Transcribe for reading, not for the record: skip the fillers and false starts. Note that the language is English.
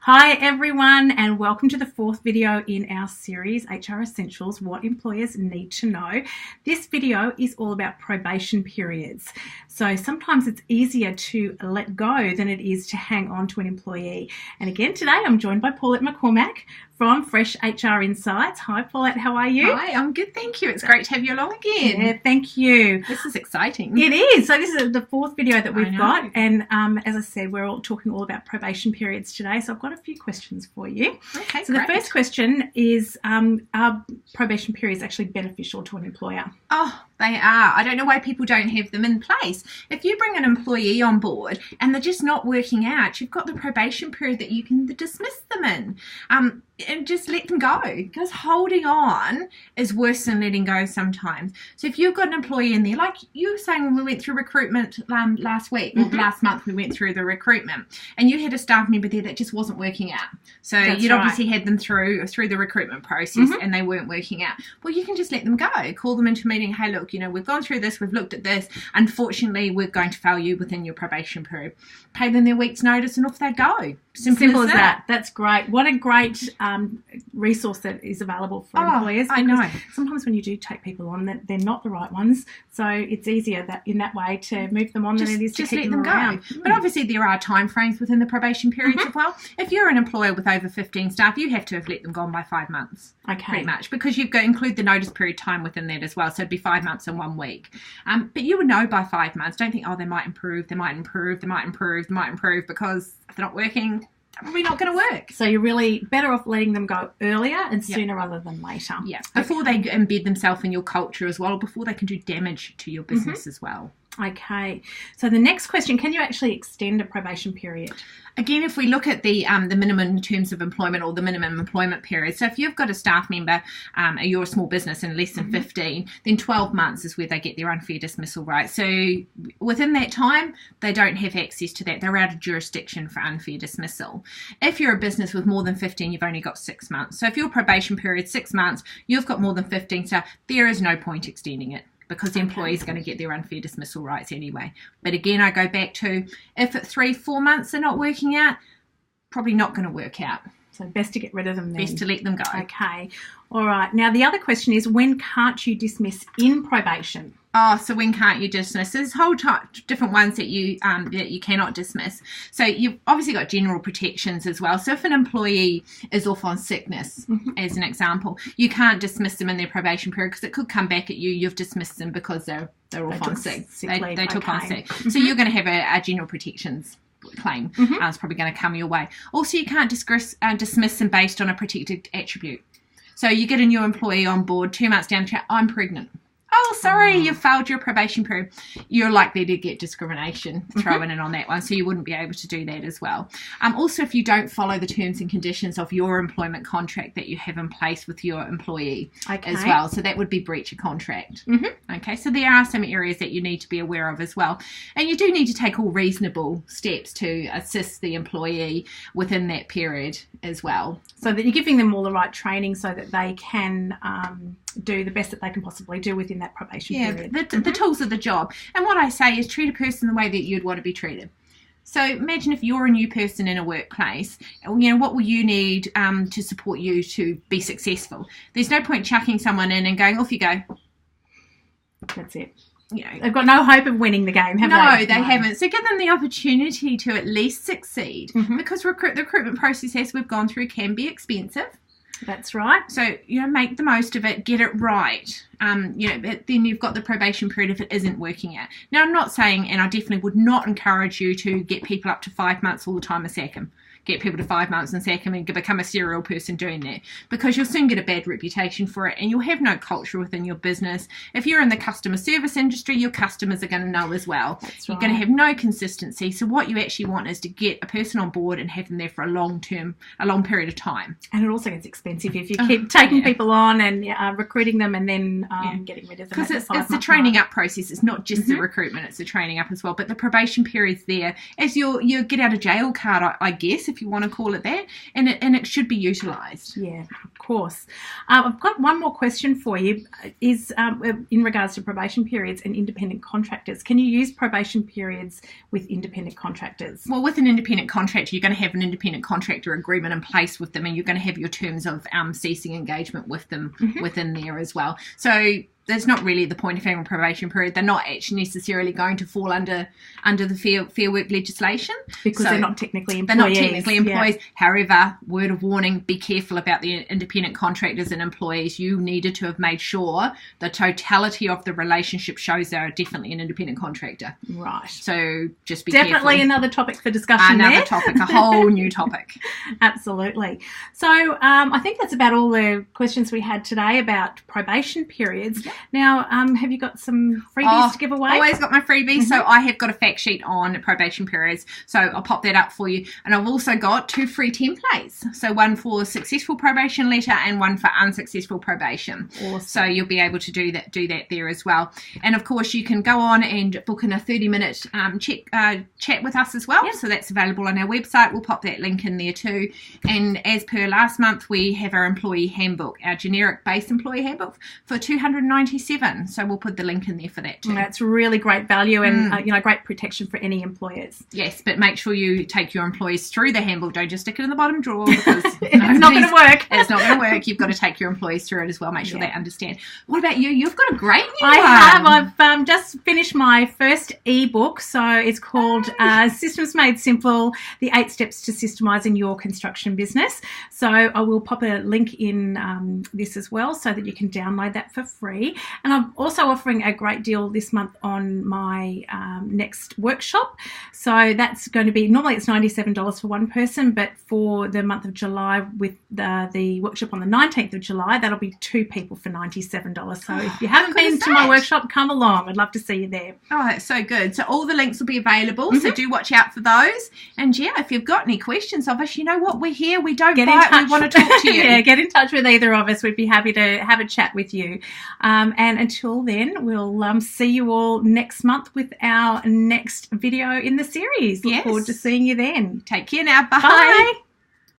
Hi everyone, and welcome to the fourth video in our series HR Essentials, What Employers Need to Know. This video is all about probation periods. So sometimes it's easier to let go than it is to hang on to an employee. And again today I'm joined by Paulette McCormack from Fresh HR Insights. Hi Paulette, how are you? Hi, I'm good, thank you. It's great to have you along again. Yeah, thank you. This is exciting. It is. So this is the fourth video that we've got, and as I said, we're all talking all about probation periods today. So I've got a few questions for you. Okay, so great. The first question is, are probation periods actually beneficial to an employer? Oh, they are. I don't know why people don't have them in place. If you bring an employee on board and they're just not working out, you've got the probation period that you can dismiss them in. And just let them go, because holding on is worse than letting go sometimes. So if you've got an employee in there, like you were saying when we went through recruitment last week, or last month we went through the recruitment, and you had a staff member there that just wasn't working out. So you'd obviously had them through the recruitment process and they weren't working out. Well, you can just let them go. Call them into a meeting. Hey, look, we've gone through this, we've looked at this. Unfortunately, we're going to fail you within your probation period. Pay them their week's notice and off they go. Simple as that. That's great. What a great resource that is available for employers. I know. Sometimes when you do take people on, they're not the right ones. So it's easier in that way to move them on than it is to keep them around. But obviously there are time frames within the probation periods as well. If you're an employer with over 15 staff, you have to have let them go on by 5 months. Okay. Pretty much, because you've got to include the notice period time within that as well. So it'd be 5 months and 1 week. But you would know by 5 months. Don't think, they might improve, because if they're not working, probably not going to work. So you're really better off letting them go earlier and sooner rather than later. Yeah, before they embed themselves in your culture as well, before they can do damage to your business as well. Okay. So the next question, can you actually extend a probation period? Again, if we look at the minimum terms of employment or the minimum employment period, so if you've got a staff member, you're a small business and less than 15, then 12 months is where they get their unfair dismissal right. So within that time, they don't have access to that. They're out of jurisdiction for unfair dismissal. If you're a business with more than 15, you've only got 6 months. So if your probation period is 6 months, you've got more than 15 staff, there is no point extending it, because the employee is going to get their unfair dismissal rights anyway. But again, I go back to, if at 3-4 months they're not working out, probably not going to work out. So best to get rid of them then. Best to let them go. Okay. All right. Now, the other question is, when can't you dismiss in probation? So when can't you dismiss? There's whole different ones that you cannot dismiss. So you've obviously got general protections as well. So if an employee is off on sickness, as an example, you can't dismiss them in their probation period, because it could come back at you. You've dismissed them because they're off on sick. They took on sick. So you're going to have a general protections claim. It's probably going to come your way. Also, you can't dismiss them based on a protected attribute. So you get a new employee on board, 2 months down the track, I'm pregnant. Oh, sorry, you've failed your probation period. You're likely to get discrimination thrown in on that one, so you wouldn't be able to do that as well. Also, if you don't follow the terms and conditions of your employment contract that you have in place with your employee as well, so that would be breach of contract. Okay, so there are some areas that you need to be aware of as well. And you do need to take all reasonable steps to assist the employee within that period as well. So that you're giving them all the right training so that they can do the best that they can possibly do within that probation period. The tools of the job. And what I say is, treat a person the way that you'd want to be treated. So imagine if you're a new person in a workplace, what will you need to support you to be successful? There's no point chucking someone in and going, off you go. That's it. They've got no hope of winning the game, have they? No, they haven't. So give them the opportunity to at least succeed, because the recruitment process, as we've gone through, can be expensive. That's right. So, make the most of it, get it right. Then you've got the probation period if it isn't working out. Now, I'm not saying, and I definitely would not encourage you to get people up to 5 months all the time and sack them. Get people to 5 months and sack them and become a serial person doing that, because you'll soon get a bad reputation for it and you'll have no culture within your business. If you're in the customer service industry, your customers are going to know as well. That's You're right. going to have no consistency. So what you actually want is to get a person on board and have them there for a long period of time. And it also gets expensive expensive if you keep taking people on and recruiting them and then getting rid of them. Because it's the training up process. It's not just the recruitment, it's the training up as well. But the probation period's there as your get out of jail card, I guess, if you want to call it that, and it should be utilised. Yeah, of course. I've got one more question for you. Is in regards to probation periods and independent contractors. Can you use probation periods with independent contractors? Well, with an independent contractor, you're going to have an independent contractor agreement in place with them, and you're going to have your terms of ceasing engagement with them within there as well. So that's not really the point of having a probation period. They're not actually necessarily going to fall under the Fair Work legislation. Because they're not technically employees. They're not technically employees. Yeah. However, word of warning, be careful about the independent contractors and employees. You needed to have made sure the totality of the relationship shows they're definitely an independent contractor. Right. So just be definitely careful. Another topic for discussion Another topic, a whole new topic. Absolutely. So I think that's about all the questions we had today about probation periods. Yeah. Now, have you got some freebies to give away? Always got my freebies. So I have got a fact sheet on probation periods. So I'll pop that up for you. And I've also got 2 free templates. So one for successful probation letter and one for unsuccessful probation. Awesome. So you'll be able to do that there as well. And of course, you can go on and book in a 30-minute chat with us as well. Yep. So that's available on our website. We'll pop that link in there too. And as per last month, we have our employee handbook, our generic base employee handbook for $297. So we'll put the link in there for that too. That's really great value and great protection for any employers. Yes, but make sure you take your employees through the handbook. Don't just stick it in the bottom drawer because it's not going to work. It's not going to work. You've got to take your employees through it as well. Make sure they understand. What about you? You've got a great new one. I have. I've just finished my first ebook. So it's called Systems Made Simple, the 8 Steps to Systemising Your Construction Business. So I will pop a link in this as well so that you can download that for free. And I'm also offering a great deal this month on my next workshop. So that's going to be, normally it's $97 for one person, but for the month of July with the workshop on the 19th of July, that'll be 2 people for $97. So if you haven't been to my workshop, come along. I'd love to see you there. Oh, that's so good. So all the links will be available. So do watch out for those. And yeah, if you've got any questions of us, you know what? We're here. We don't bite. We want to talk to you. Yeah, get in touch with either of us. We'd be happy to have a chat with you. And until then, we'll see you all next month with our next video in the series. Look forward to seeing you then. Take care now. Bye. Bye.